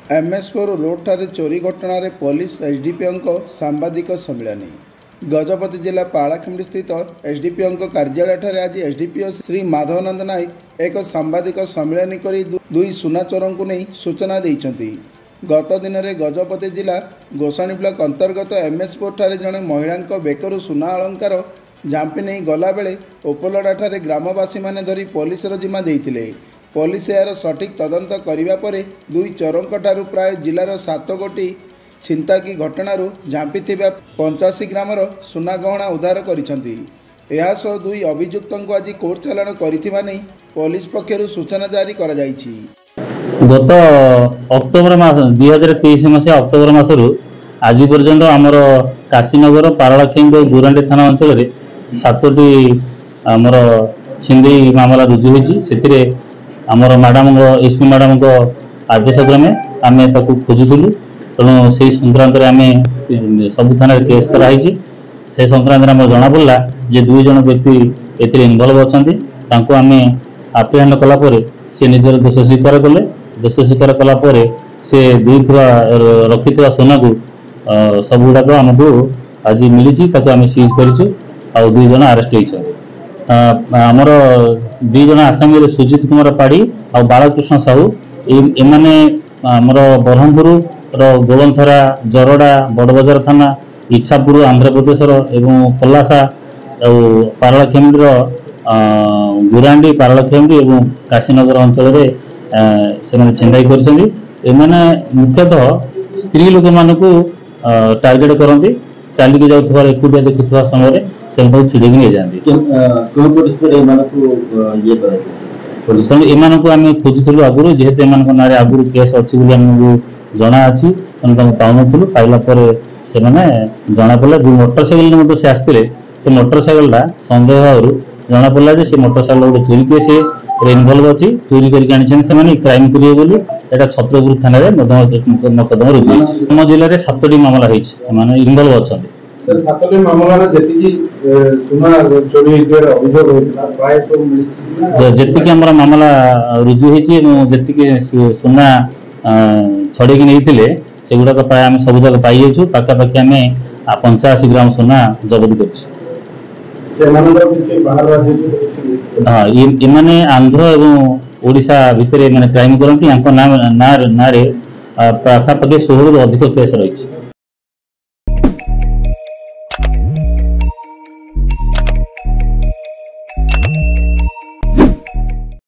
MS4 road ठारे चोरी घटना रे पुलिस एसडीपीओ सांबादिक सम्मिलनी गजपति जिला पालाखेमुंडी स्थित एसडीपीओ कार्यालय ठारे आज एसडीपीओ श्री माधवानंद नायक एक सांबादिक सम्मिलनी करी दुई सुना चोरों को नहीं सूचना देइछंती। गत दिन में गजपति जिला गोसाणी ब्लॉक अंतर्गत MS4 ठारे जड़े महिला बेकरू सुना अलंकार झांपी नहीं गला बेले उपलड़ा ठारे ग्रामवासी माने धरी पुलिस जिम्मा देइथिले। पुलिस यार सठिक तदंत करिबा परे दुई चोरों ठारू प्राय जिलार 7 गोटी छिंताकी घटनारू झांपी 85 ग्रामर सुना गहना उद्धार करिसंती। एहा सह दुई अभियुक्तों को आज कोर्ट चालाण करिथिबा नै पुलिस पक्षरु सूचना जारी करा जायछि। गत अक्टोबर मास 2023 मसीहा अक्टोबर मासरू आज पर्यंत आमर काशीनगर पारलाखेमुंडी गुरांडी थाना अंचल रे 7टी आमर छिंदी मामला रुजु होइछि। सेतिरे आमर मैडम एसपी मैडम को आदेश क्रमे आम खोजुलु तेणु से संक्रांत आम सब थाना केस कराई। से संक्रांत आम जना पड़ा जे 2 जन व्यक्ति ए इनवल्व अच्छा आम आप्रिहेंड कलापर से निजर दोष स्वीकार कले। दोष स्वीकार कलापर से देइथिबा रखिथिबा सोना को सब गुड़ाक आमको आज मिली आम सीज करूँ। आ 2 जन अरेस्ट होइछन। आमर 2 जन आसामी सुजित कुमार पाड़ी और बालकृष्ण साहू एमाने आमर ब्रह्मपुर गोलंथरा जरडा बड़बजार थाना इच्छापुर आंध्र प्रदेश एवं पलासा और पारलाखेमुंडी गुरांडी पारलाखेमुंडी एवं काशीनगर अंचल से छिंदाई कर मुख्यतः स्त्री लोक मान टार्गेट करती चलिकी जाऊँ एकुटिया देखुवा समय से छिड़ी नहीं जाती। एम खोजुलु आगुरी जेहेतु एम ना आगुरी केस अच्छी जना अच्छी पाऊनु पाइला से जना पड़ा जो मोटरसाइकेल से आसते से मोटरसाइकेल सन्देह जना पड़ा से मोटरसाइकेल गोटे चोरी केस इनवल्व अच्छी चोरी करके क्राइम करेंगे छत्रपुर थाना मकदमा रुजु आम जिले में 7टी मामला होने इनवल्व अच्छा। जी मामला रुजु होती सुना छड़े नहीं से गुड़ाक प्राय आम सब जगह पाई जाऊँ। पाखापाखि आम 85 ग्राम सुना जबत कर। इमाने आंध्र एवं ओडिशा भितर क्राइम करती ना पाखापाखि 16 अधिक केस रही।